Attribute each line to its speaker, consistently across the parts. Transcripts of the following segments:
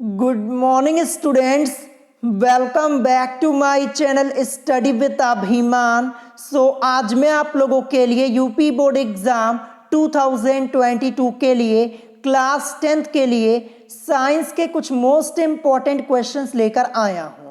Speaker 1: Good morning students, welcome back to my channel study with Abhiman. आज मैं आप लोगों के लिए यूपी बोर्ड एग्जाम 2022 के लिए क्लास 10th के लिए साइंस के कुछ मोस्ट इंपॉर्टेंट क्वेश्चंस लेकर आया हूं।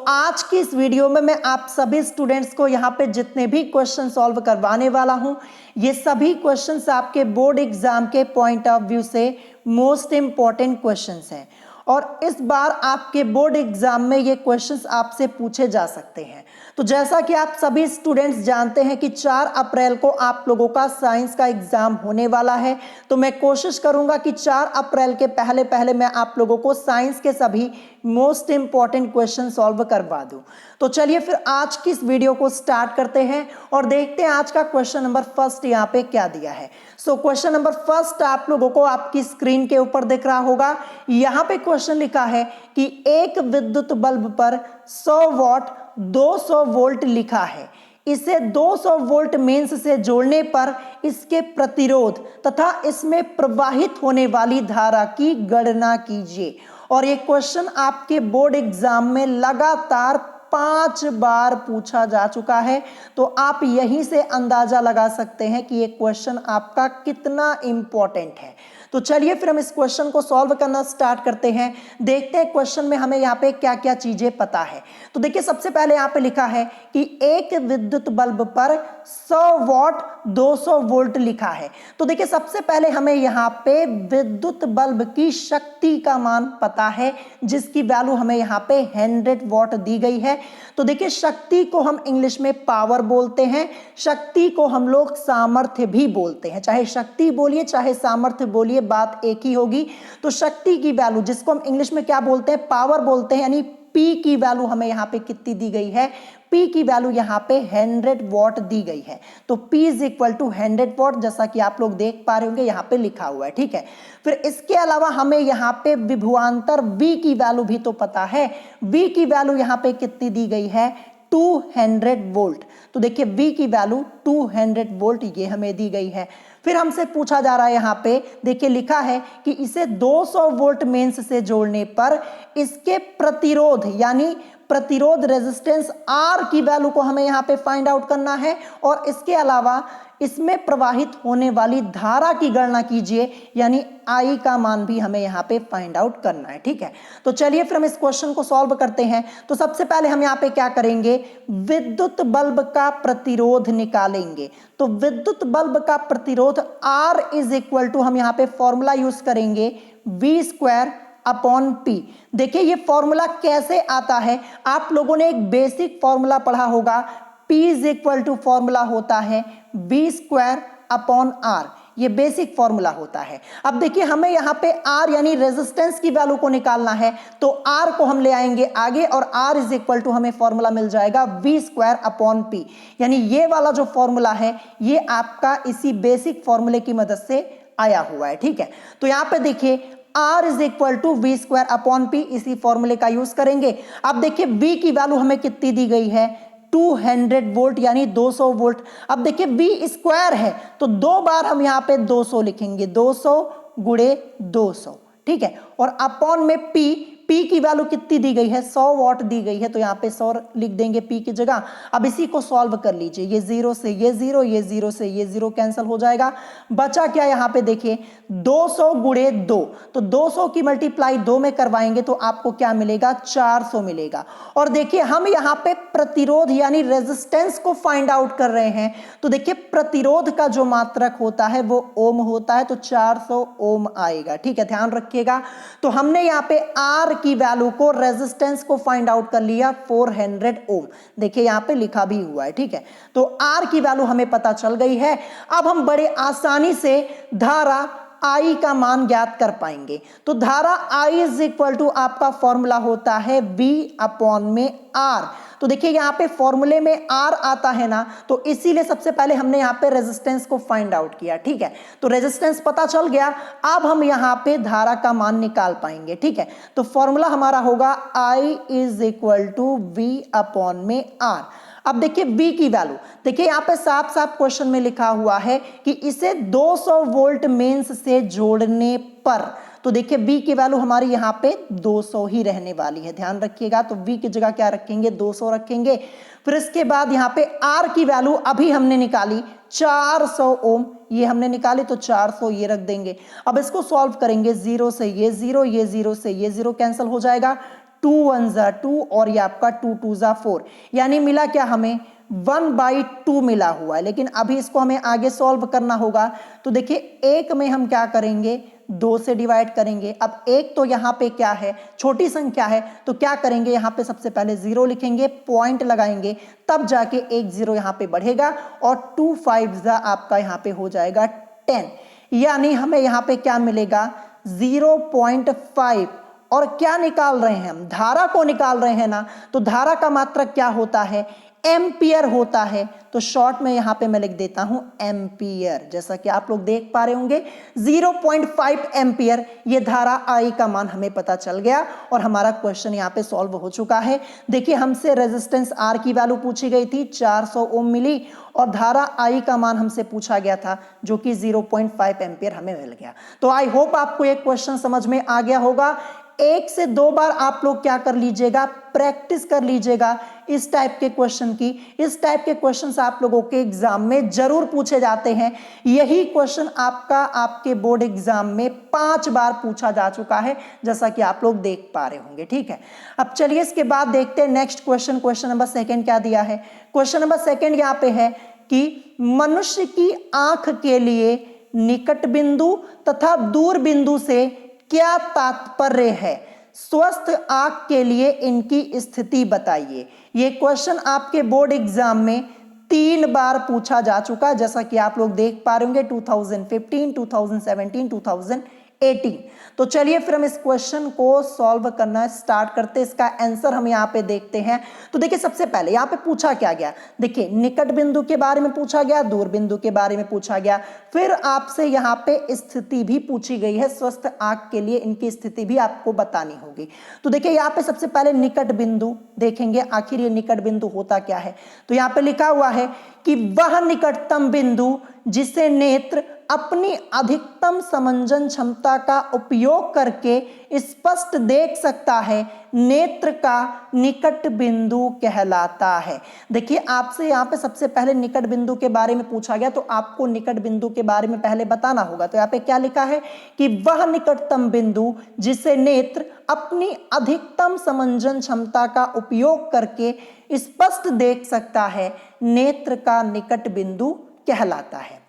Speaker 1: आज की इस वीडियो में मैं आप सभी स्टूडेंट्स को यहाँ पे जितने भी क्वेश्चन सॉल्व करवाने वाला हूँ, ये सभी क्वेश्चंस आपके बोर्ड एग्जाम के पॉइंट ऑफ व्यू से मोस्ट इंपॉर्टेंट क्वेश्चंस हैं और इस बार आपके बोर्ड एग्जाम में ये क्वेश्चंस आपसे पूछे जा सकते हैं। तो जैसा कि आप सभी स्टूडेंट्स जानते हैं कि 4 अप्रैल को आप लोगों का साइंस का एग्जाम होने वाला है, तो मैं कोशिश करूंगा कि 4 अप्रैल के पहले पहले मैं आप लोगों को साइंस के सभी मोस्ट इंपॉर्टेंट क्वेश्चन सॉल्व करवा दूं। तो चलिए फिर आज की इस वीडियो को स्टार्ट करते हैं और देखते हैं आज का क्वेश्चन नंबर फर्स्ट यहाँ पे क्या दिया है। क्वेश्चन नंबर फर्स्ट आप लोगों को आपकी स्क्रीन के ऊपर दिख रहा होगा। यहाँ पे क्वेश्चन लिखा है कि एक विद्युत बल्ब पर 100 वॉट 200 वोल्ट लिखा है, इसे 200 वोल्ट मेंस से जोड़ने पर इसके प्रतिरोध तथा इसमें प्रवाहित होने वाली धारा की गणना कीजिए। और ये क्वेश्चन आपके बोर्ड एग्जाम में लगातार 5 बार पूछा जा चुका है, तो आप यहीं से अंदाजा लगा सकते हैं कि ये क्वेश्चन आपका कितना इंपॉर्टेंट है। तो चलिए फिर हम इस क्वेश्चन को सॉल्व करना स्टार्ट करते हैं। देखते हैं क्वेश्चन में हमें यहाँ पे क्या क्या चीजें पता है। तो देखिए सबसे पहले यहाँ पे लिखा है कि एक विद्युत बल्ब पर 100 वॉट 200 वोल्ट लिखा है। तो देखिए सबसे पहले हमें यहाँ पे विद्युत बल्ब की शक्ति का मान पता है, जिसकी वैल्यू हमें यहाँ पे 100 वॉट दी गई है। तो देखिए शक्ति को हम इंग्लिश में पावर बोलते हैं, शक्ति को हम लोग सामर्थ्य भी बोलते हैं। चाहे शक्ति बोलिए चाहे सामर्थ्य बोलिए, बात एक ही होगी। तो शक्ति की वैल्यू जिसको हम इंग्लिश में क्या बोलते हैं, पावर बोलते हैं, यानी P की वैल्यू हमें यहाँ पे कितनी दी गई है, P की वैल्यू यहाँ पे 100 वॉट दी गई है। तो P is equal to 100 watt, जैसा कि आप लोग देख पा रहे होंगे यहाँ पे लिखा हुआ है। ठीक है, फिर इसके अलावा हमें यहाँ पे विभवांतर V की वैल्यू भी तो पता है। V की वैल्यू यहाँ पे कितनी दी गई है, 200 वोल्ट। तो देखिए V की वैल्यू 200 वोल्ट ये हमें दी गई है। फिर हमसे पूछा जा रहा है यहाँ पे, देखिए लिखा है कि इसे 200 वोल्ट मेंस से जोड़ने पर इसके प्रतिरोध यानी प्रतिरोध रेजिस्टेंस R की वैल्यू को हमें यहाँ पे फाइंड आउट करना है और इसके अलावा इसमें प्रवाहित होने वाली धारा की गणना कीजिए, यानी I का मान भी हमें यहाँ पे फाइंड आउट करना है। ठीक है, तो चलिए फिर हम इस क्वेश्चन को सॉल्व करते हैं। तो सबसे पहले हम यहाँ पे क्या करेंगे, विद्युत बल्ब का प्रतिरोध निकालेंगे। तो विद्युत बल्ब का प्रतिरोध R इज इक्वल टू, हम यहाँ पे फॉर्मूला यूज करेंगे V² अपॉन P। देखिए ये फॉर्मूला कैसे आता है, आप लोगों ने एक बेसिक फॉर्मूला पढ़ा होगा। P is equal to formula होता है V² अपॉन R, ये बेसिक फॉर्मूला होता है। अब देखिए हमें यहाँ पे R यानी रेजिस्टेंस की वैल्यू को निकालना है, तो R को हम ले आएंगे आगे और R इज इक्वल टू हमें फॉर्मूला मिल जाएगा V² अपॉन P, यानी ये वाला जो फॉर्मूला है ये आपका इसी बेसिक फॉर्मूले की मदद से आया हुआ है। ठीक है, तो यहाँ पे देखिए R is equal to V² upon P, इसी फॉर्मूले का यूज करेंगे। अब देखिए V की वैल्यू हमें कितनी दी गई है, 200 वोल्ट यानी 200 वोल्ट। अब देखिए V स्क्वायर है तो 2 बार हम यहाँ पे 200 लिखेंगे, 200 गुणे 200। ठीक है, और अपॉन में P की वैल्यू कितनी दी गई है, 100 वॉट दी गई है, तो यहाँ पे 100 लिख देंगे P की जगह। अब इसी को सॉल्व कर लीजिए, ये 0 से ये 0, ये 0 से ये 0 कैंसिल हो जाएगा। बचा क्या यहाँ पे, देखिए 200 गुणे 2, तो 200 की मल्टीप्लाई 2 में करवाएंगे तो आपको क्या मिलेगा, 400 मिलेगा। और देखिए हम यहाँ पे प्रतिरोध यानी रेजिस्टेंस को फाइंड आउट कर रहे हैं, तो देखिए प्रतिरोध का जो मात्रक होता है वो ओम होता है, तो 400 ओम आएगा। ठीक है, ध्यान रखिएगा। तो हमने यहाँ पे R की वैल्यू को, रेजिस्टेंस को फाइंड आउट कर लिया 400 ओम, देखिए यहाँ पे लिखा भी हुआ है। ठीक है, तो R की वैल्यू हमें पता चल गई है। अब हम बड़े आसानी से धारा I का मान ज्ञात कर पाएंगे। तो धारा I इज इक्वल टू आपका फॉर्मूला होता है V अपॉन में R। तो देखिए यहाँ पे फॉर्मूले में R आता है ना, तो इसीलिए सबसे पहले हमने यहाँ पे रेजिस्टेंस को फाइंड आउट किया। ठीक है, तो रेजिस्टेंस पता चल गया, अब हम यहाँ पे धारा का मान निकाल पाएंगे। ठीक है, तो फॉर्मूला हमारा होगा I is equal to V upon में R। अब देखिए V की वैल्यू, देखिए यहाँ पे साफ साफ क्वेश्चन में लिखा हुआ है कि इसे 200 वोल्ट मेंस से जोड़ने पर, तो देखिए b की वैल्यू हमारी यहाँ पे 200 ही रहने वाली है, ध्यान रखिएगा। तो v की जगह क्या रखेंगे, 200 रखेंगे। फिर इसके बाद यहाँ पे r की वैल्यू अभी हमने निकाली 400 ओम, ये हमने निकाली तो 400 ये रख देंगे। अब इसको सॉल्व करेंगे, 0 से ये 0, ये 0 से ये 0 कैंसिल हो जाएगा, 2 1 जा 2 और ये आपका 2 2 जा 4, यानी मिला क्या हमें 1/2 मिला हुआ है। लेकिन अभी इसको हमें आगे सॉल्व करना होगा। तो देखिए एक में हम क्या करेंगे, 2 से डिवाइड करेंगे। अब एक तो यहाँ पे क्या है, छोटी संख्या है, तो क्या करेंगे, यहाँ पे सबसे पहले 0 लिखेंगे, पॉइंट लगाएंगे, तब जाके एक 0 यहाँ पे बढ़ेगा और 2 5 जा आपका यहाँ पे हो जाएगा 10, यानी हमें यहाँ पे क्या मिलेगा 0.5। और क्या निकाल रहे हैं हम, धारा को निकाल रहे हैं ना, तो धारा का मात्रक क्या होता है, एम्पियर होता है। तो शॉर्ट में यहां पे मैं लिख देता हूं एम्पियर, जैसा कि आप लोग देख पा रहे होंगे 0.5 एम्पियर, ये धारा आई का मान हमें पता चल गया और हमारा क्वेश्चन यहां पे सॉल्व हो चुका है। देखिए हमसे रेजिस्टेंस आर की वैल्यू पूछी गई थी, 400 ओम मिली और धारा आई का मान हमसे पूछा गया था जो कि 0.5 एम्पियर हमें मिल गया। तो आई होप आपको एक क्वेश्चन समझ में आ गया होगा। 1 से 2 बार आप लोग क्या कर लीजिएगा, प्रैक्टिस कर लीजिएगा इस टाइप के क्वेश्चन की। इस टाइप के क्वेश्चंस आप लोगों के एग्जाम में जरूर पूछे जाते हैं। यही क्वेश्चन आपके बोर्ड एग्जाम में 5 बार पूछा जा चुका है, जैसा कि आप लोग देख पा रहे होंगे। ठीक है, अब चलिए इसके बाद देखते हैं नेक्स्ट क्वेश्चन। क्वेश्चन नंबर 2 क्या दिया है। क्वेश्चन नंबर 2 यहाँ पे है कि मनुष्य की आंख के लिए निकट बिंदु तथा दूर बिंदु से क्या तात्पर्य है, स्वस्थ आंख के लिए इनकी स्थिति बताइए। ये क्वेश्चन आपके बोर्ड एग्जाम में 3 बार पूछा जा चुका है, जैसा कि आप लोग देख पा रहे होंगे 2015, 2017, 2018। तो चलिए फिर हम इस क्वेश्चन को सॉल्व करना स्टार्ट करते हैं। इसका आंसर हम यहाँ पे देखते हैं। तो देखिए सबसे पहले यहाँ पे पूछा क्या गया, देखिए निकट बिंदु के बारे में पूछा गया, दूर बिंदु के बारे में पूछा गया, फिर आपसे यहाँ पे स्थिति भी पूछी गई है, स्वस्थ आंख के लिए इनकी स्थिति भी आपको बतानी होगी। तो देखिए यहाँ पे सबसे पहले निकट बिंदु देखेंगे, आखिर ये निकट बिंदु होता क्या है। तो यहाँ पे लिखा हुआ है कि वह निकटतम बिंदु जिसे नेत्र अपनी अधिकतम समंजन क्षमता का उपयोग करके स्पष्ट देख सकता है, नेत्र का निकट बिंदु कहलाता है। देखिए आपसे यहाँ पे सबसे पहले निकट बिंदु के बारे में पूछा गया, तो आपको निकट बिंदु के बारे में पहले बताना होगा। तो यहाँ पे क्या लिखा है कि वह निकटतम बिंदु जिसे नेत्र अपनी अधिकतम समंजन क्षमता का उपयोग करके स्पष्ट देख सकता है, नेत्र का निकट बिंदु कहलाता है।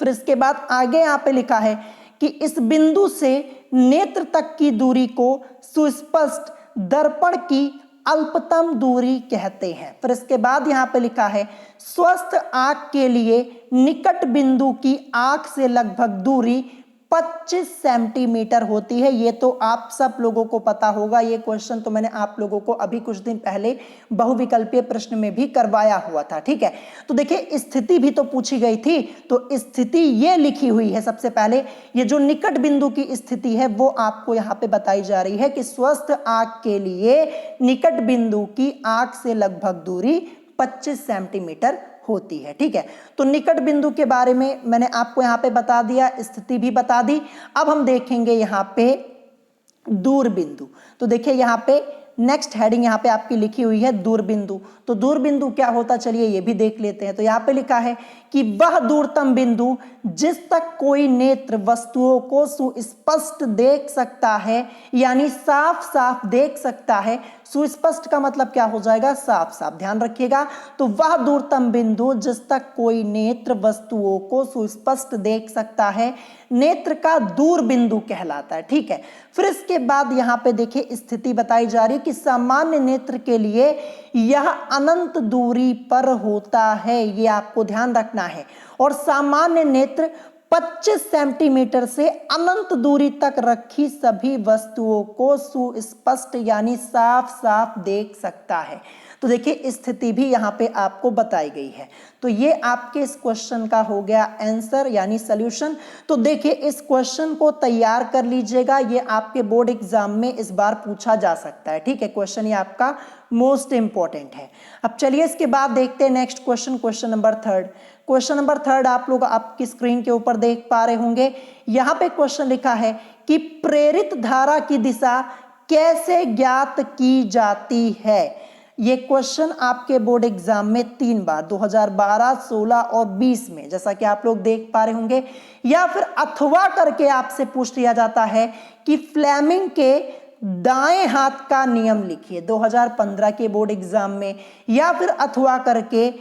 Speaker 1: फिर इसके बाद आगे यहाँ पे लिखा है कि इस बिंदु से नेत्र तक की दूरी को सुस्पष्ट दर्पण की अल्पतम दूरी कहते हैं। फिर इसके बाद यहाँ पे लिखा है स्वस्थ आंख के लिए निकट बिंदु की आंख से लगभग दूरी 25 सेंटीमीटर होती है। ये तो आप सब लोगों को पता होगा, ये क्वेश्चन तो मैंने आप लोगों को अभी कुछ दिन पहले बहुविकल्पीय प्रश्न में भी करवाया हुआ था। ठीक है, तो देखिए स्थिति भी तो पूछी गई थी, तो स्थिति ये लिखी हुई है। सबसे पहले ये जो निकट बिंदु की स्थिति है वो आपको यहाँ पे बताई जा रही है कि स्वस्थ आंख के लिए निकट बिंदु की आंख से लगभग दूरी 25 सेंटीमीटर होती है। ठीक है, तो निकट बिंदु के बारे में मैंने आपको यहाँ पे बता दिया, स्थिति भी बता दी। अब हम देखेंगे यहाँ पे दूर बिंदु। तो देखिए यहाँ पे नेक्स्ट हेडिंग यहाँ पे आपकी लिखी हुई है दूर बिंदु। तो दूर बिंदु क्या होता, चलिए ये भी देख लेते हैं। तो यहाँ पे लिखा है कि वह दूरतम बिंदु जिस तक कोई नेत्र वस्तुओं को सुस्पष्ट देख सकता है, यानी साफ साफ देख सकता है। सुस्पष्ट का मतलब क्या हो जाएगा, साफ साफ, ध्यान रखिएगा। तो वह दूरतम बिंदु जिस तक कोई नेत्र वस्तुओं को सुस्पष्ट देख सकता है, नेत्र का दूर बिंदु कहलाता है। ठीक है, फिर इसके बाद यहाँ पे देखिए स्थिति बताई जा रही है कि सामान्य नेत्र के लिए यह अनंत दूरी पर होता है, ये आपको ध्यान रखना है। और सामान्य नेत्र 25 सेंटीमीटर से अनंत दूरी तक रखी सभी वस्तुओं को सुस्पष्ट यानी साफ साफ देख सकता है। तो देखिए स्थिति भी यहाँ पे आपको बताई गई है। तो ये आपके इस क्वेश्चन का हो गया आंसर यानी सॉल्यूशन। तो देखिए इस क्वेश्चन को तैयार कर लीजिएगा, ये आपके बोर्ड एग्जाम में इस बार पूछा जा सकता है। ठीक है, क्वेश्चन ये आपका मोस्ट इंपॉर्टेंट है। अब चलिए इसके बाद देखते हैं next question, question number 3। Question number 3 आप लोग आपकी स्क्रीन के ऊपर देख पा रहे होंगे। यहाँ पे क्वेश्चन लिखा है कि प्रेरित धारा की दिशा कैसे ज्ञात की जाती है। ये क्वेश्चन आपके बोर्ड एग्जाम में 3 बार 2012, 16 और 20 में, जैसा कि आप लोग देख पा रहे होंगे, या फिर अथवा करके आपसे पूछ लिया जाता है कि फ्लेमिंग के दाएं हाथ का नियम लिखिए 2015 के बोर्ड एग्जाम में, या फिर अथवा करके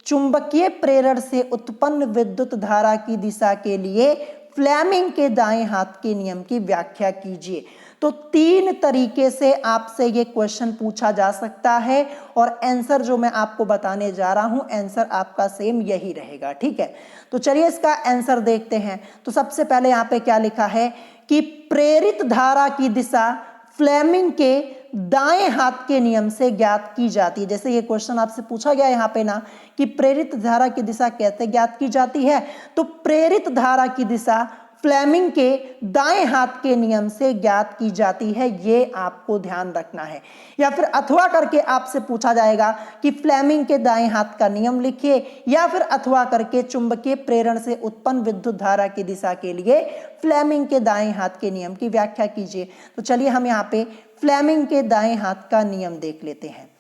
Speaker 1: चुंबकीय प्रेरण से उत्पन्न विद्युत धारा की दिशा के लिए फ्लेमिंग के दाएं हाथ के नियम की व्याख्या कीजिए। तो 3 तरीके से आपसे ये क्वेश्चन पूछा जा सकता है और आंसर जो मैं आपको बताने जा रहा हूं, आंसर आपका सेम यही रहेगा, ठीक है। तो चलिए इसका आंसर देखते हैं। तो सबसे पहले यहाँ पे क्या लिखा है कि प्रेरित धारा की दिशा फ्लेमिंग के दाएं हाथ के नियम से ज्ञात की जाती है। जैसे ये क्वेश्चन आपसे पूछा गया यहाँ पे ना कि प्रेरित धारा की दिशा कैसे ज्ञात की जाती है, तो प्रेरित धारा की दिशा फ्लेमिंग के दाएं हाथ के नियम से ज्ञात की जाती है, ये आपको ध्यान रखना है। या फिर अथवा करके आपसे पूछा जाएगा कि फ्लेमिंग के दाएं हाथ का नियम लिखिए, या फिर अथवा करके चुंबकीय प्रेरण से उत्पन्न विद्युत धारा की दिशा के लिए फ्लेमिंग के दाएं हाथ के नियम की व्याख्या कीजिए। तो चलिए हम यहाँ पे फ्लेमिंग के दाएं हाथ का नियम देख लेते हैं।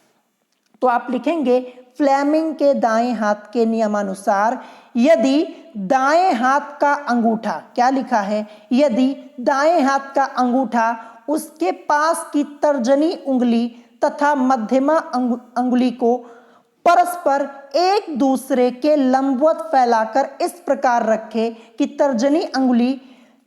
Speaker 1: तो आप लिखेंगे फ्लेमिंग के दाएं हाथ के नियमानुसार यदि दाएं हाथ का अंगूठा, क्या लिखा है, यदि दाएं हाथ का अंगूठा उसके पास की तर्जनी उंगली तथा मध्यमा अंगुली को परस्पर एक दूसरे के लंबवत फैलाकर इस प्रकार रखे कि तर्जनी अंगुली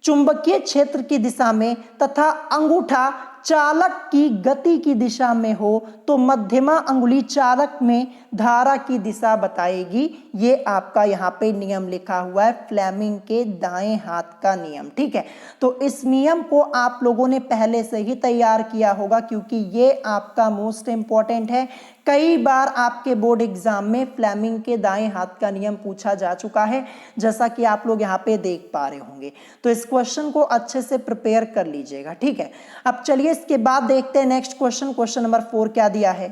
Speaker 1: चुंबकीय क्षेत्र की दिशा में तथा अंगूठा चालक की गति की दिशा में हो, तो मध्यमा अंगुली चालक में धारा की दिशा बताएगी। ये आपका यहाँ पे नियम लिखा हुआ है, फ्लेमिंग के दाएं हाथ का नियम, ठीक है। तो इस नियम को आप लोगों ने पहले से ही तैयार किया होगा, क्योंकि ये आपका मोस्ट इंपॉर्टेंट है। कई बार आपके बोर्ड एग्जाम में फ्लेमिंग के दाएं हाथ का नियम पूछा जा चुका है, जैसा कि आप लोग यहाँ पे देख पा रहे होंगे। तो इस क्वेश्चन को अच्छे से प्रिपेयर कर लीजिएगा, ठीक है। अब चलिए इसके बाद देखते हैं नेक्स्ट क्वेश्चन। क्वेश्चन नंबर 4 क्या दिया है।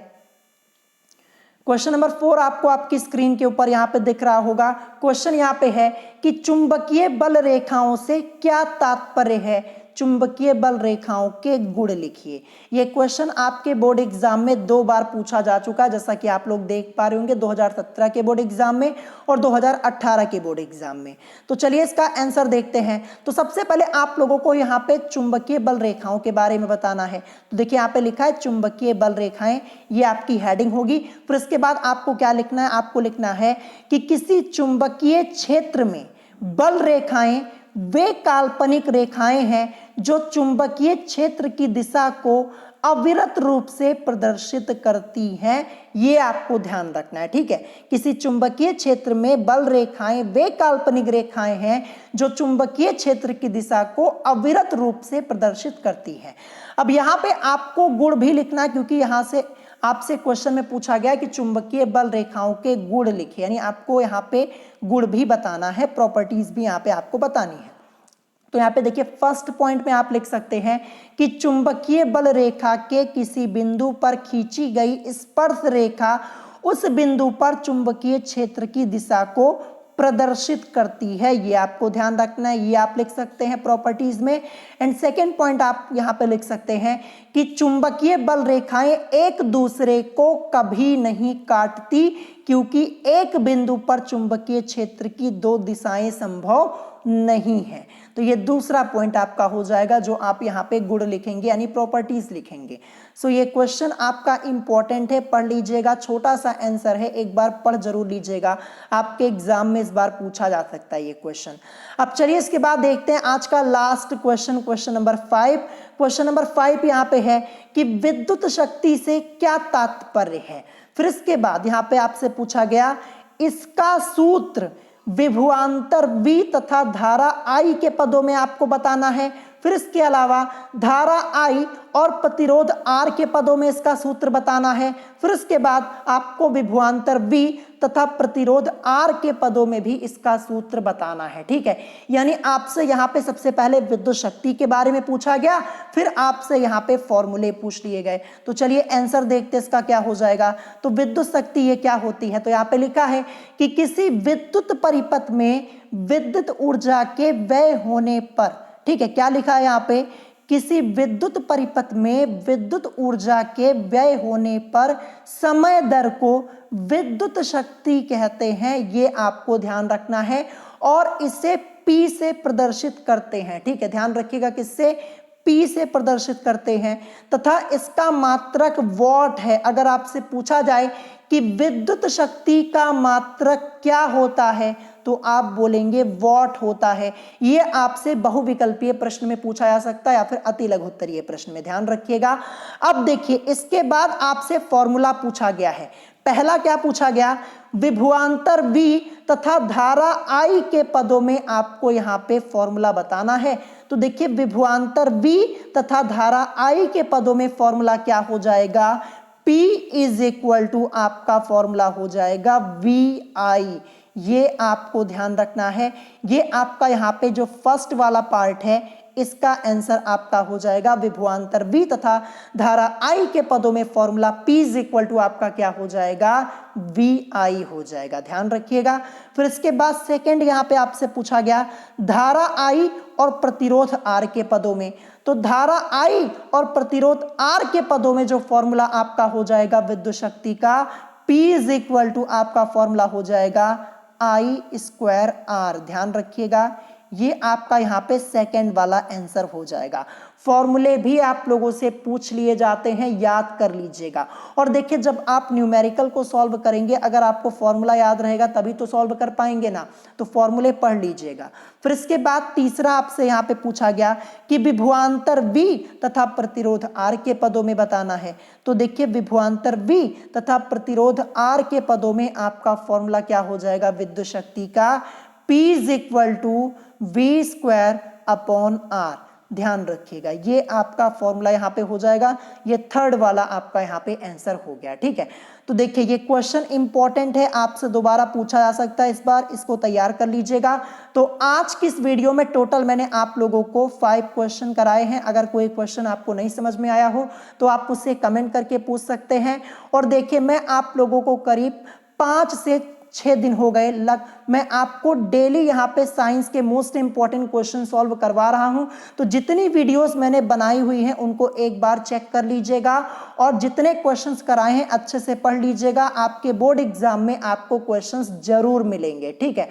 Speaker 1: क्वेश्चन नंबर 4 आपको आपकी स्क्रीन के ऊपर यहाँ पे दिख रहा होगा। क्वेश्चन यहाँ पे है कि चुंबकीय बल रेखाओं से क्या तात्पर्य है, चुंबकीय बल रेखाओं के गुण लिखिए। ये क्वेश्चन आपके बोर्ड एग्जाम में 2 बार पूछा जा चुका है, जैसा कि आप लोग देख पा रहे होंगे 2017 के बोर्ड एग्जाम में और 2018 के बोर्ड एग्जाम में। तो चलिए इसका आंसर देखते हैं। तो सबसे पहले आप लोगों को यहाँ पे चुंबकीय बल रेखाओं के बारे में बताना है। तो देखिए यहाँ पे लिखा है चुंबकीय बल रेखाएं, ये आपकी हेडिंग होगी। फिर इसके बाद आपको क्या लिखना है, आपको लिखना है कि किसी चुंबकीय क्षेत्र में बल रेखाएं वे काल्पनिक रेखाएं हैं जो चुंबकीय क्षेत्र की दिशा को अविरत रूप से प्रदर्शित करती हैं। ये आपको ध्यान रखना है, ठीक है। किसी चुंबकीय क्षेत्र में बल रेखाएं वे काल्पनिक रेखाएं हैं जो चुंबकीय क्षेत्र की दिशा को अविरत रूप से प्रदर्शित करती हैं। अब यहाँ पे आपको गुण भी लिखना, क्योंकि यहाँ से आपसे क्वेश्चन में पूछा गया कि चुंबकीय बल रेखाओं के गुण लिखिए, यानी आपको यहाँ पे गुण भी बताना है, प्रॉपर्टीज भी यहाँ पे आपको बतानी है। तो यहाँ पे देखिए फर्स्ट पॉइंट में आप लिख सकते हैं कि चुंबकीय बल रेखा के किसी बिंदु पर खींची गई स्पर्श रेखा उस बिंदु पर चुंबकीय क्षेत्र की दिशा को प्रदर्शित करती है। ये आपको ध्यान रखना है, ये आप लिख सकते हैं प्रॉपर्टीज में। एंड सेकेंड पॉइंट आप यहाँ पे लिख सकते हैं कि चुंबकीय बल रेखाएं एक दूसरे को कभी नहीं काटती, क्योंकि एक बिंदु पर चुंबकीय क्षेत्र की 2 दिशाएं संभव नहीं है। तो ये दूसरा पॉइंट आपका हो जाएगा, जो आप यहाँ पे गुण लिखेंगे यानी प्रॉपर्टीज लिखेंगे। सो ये क्वेश्चन आपका इंपॉर्टेंट है, पढ़ लीजिएगा। छोटा सा आंसर है, एक बार पढ़ जरूर लीजिएगा, आपके एग्जाम में इस बार पूछा जा सकता है ये क्वेश्चन। अब चलिए इसके बाद देखते हैं आज का last question, question number 5। Question number 5 यहाँ पे है कि विद्युत शक्ति से क्या तात्पर्य है। फिर इसके बाद यहाँ पे आपसे पूछा गया इसका सूत्र विभवांतर V तथा धारा I के पदों में आपको बताना है। फिर इसके अलावा धारा I और प्रतिरोध R के पदों में इसका सूत्र बताना है। फिर इसके बाद आपको विभवांतर V तथा प्रतिरोध R के पदों में भी इसका सूत्र बताना है, ठीक है। यानी आपसे यहाँ पे सबसे पहले विद्युत शक्ति के बारे में पूछा गया, फिर आपसे यहाँ पे फॉर्मूले पूछ लिए गए। तो चलिए आंसर देखते हैं इसका क्या हो जाएगा। तो विद्युत शक्ति ये क्या होती है, तो यहाँ पे लिखा है कि किसी विद्युत परिपथ में विद्युत ऊर्जा के व्यय होने पर ठीक है, क्या लिखा है यहाँ पे, किसी विद्युत परिपथ में विद्युत ऊर्जा के व्यय होने पर समय दर को विद्युत शक्ति कहते हैं, ये आपको ध्यान रखना है। और इसे P से प्रदर्शित करते हैं, ठीक है, ध्यान रखिएगा, किससे, P से प्रदर्शित करते हैं, तथा इसका मात्रक वॉट है। अगर आपसे पूछा जाए कि विद्युत शक्ति का मात्रक क्या होता है तो आप बोलेंगे वॉट होता है। ये आपसे बहुविकल्पीय प्रश्न में पूछा जा सकता है या फिर अति लघु उत्तरीय प्रश्न में, ध्यान रखिएगा। अब देखिए, इसके बाद आपसे फॉर्मूला पूछा गया है। पहला क्या पूछा गया, विभवांतर V तथा धारा I के पदों में आपको यहां पे फॉर्मूला बताना है। तो देखिए, विभवांतर V तथा धारा I के पदों में फॉर्मूला क्या हो जाएगा, P इज इक्वल टू आपका फॉर्मूला हो जाएगा VI। ये आपको ध्यान रखना है। ये आपका यहाँ पे जो फर्स्ट वाला पार्ट है, इसका आंसर आपका हो जाएगा विभवांतर V तथा धारा I के पदों में formula P is equal to आपका क्या हो जाएगा, VI हो जाएगा, ध्यान रखिएगा। फिर इसके बाद सेकंड यहाँ पे आपसे पूछा गया धारा I और प्रतिरोध R के पदों में। तो धारा I और प्रतिरोध R के पदों में जो फॉर्मूला आपका हो जाएगा विद्युत शक्ति का, P इज इक्वल टू आपका फॉर्मूला हो जाएगा I स्क्वायर R, ध्यान रखिएगा। ये आपका यहाँ पे सेकंड वाला आंसर हो जाएगा। फॉर्मूले भी आप लोगों से पूछ लिए जाते हैं, याद कर लीजिएगा। और देखिए, जब आप न्यूमेरिकल को सॉल्व करेंगे, अगर आपको फॉर्मूला याद रहेगा तभी तो सॉल्व कर पाएंगे ना, तो फॉर्मूले पढ़ लीजिएगा। फिर इसके बाद तीसरा आपसे यहाँ पे पूछा गया कि विभवांतर V तथा प्रतिरोध R के पदों में बताना है। तो देखिए, विभवांतर V तथा प्रतिरोध R के पदों में आपका फॉर्मूला क्या हो जाएगा विद्युत शक्ति का, P is equal to V square upon R, ध्यान रखिएगा। ये आपका फॉर्मूला यहाँ पे हो जाएगा। ये थर्ड वाला आपका यहाँ पे आंसर हो गया, ठीक है। तो देखिए, ये क्वेश्चन इंपॉर्टेंट है, आपसे दोबारा पूछा जा सकता है इस बार, इसको तैयार कर लीजिएगा। तो आज की इस वीडियो में टोटल मैंने आप लोगों को 5 क्वेश्चन कराए हैं। अगर कोई क्वेश्चन आपको नहीं समझ में आया हो तो आप उससे कमेंट करके पूछ सकते हैं। और देखिए, मैं आप लोगों को करीब 5 से 6 दिन हो गए मैं आपको डेली यहाँ पे साइंस के मोस्ट इंपॉर्टेंट क्वेश्चन सॉल्व करवा रहा हूँ। तो जितनी वीडियोस मैंने बनाई हुई हैं उनको एक बार चेक कर लीजिएगा और जितने क्वेश्चंस कराए हैं अच्छे से पढ़ लीजिएगा। आपके बोर्ड एग्जाम में आपको क्वेश्चंस जरूर मिलेंगे, ठीक है।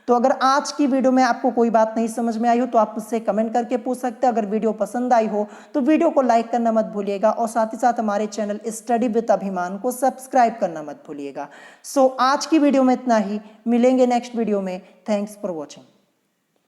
Speaker 1: तो अगर आज की वीडियो में आपको कोई बात नहीं समझ में आई हो तो आप मुझसे कमेंट करके पूछ सकते हैं। अगर वीडियो पसंद आई हो तो वीडियो को लाइक करना मत भूलिएगा और साथ ही साथ हमारे चैनल स्टडी विद अभिमान को सब्सक्राइब करना मत भूलिएगा। सो आज की वीडियो में इतना ही, मिलेंगे नेक्स्ट वीडियो में। Thanks for watching.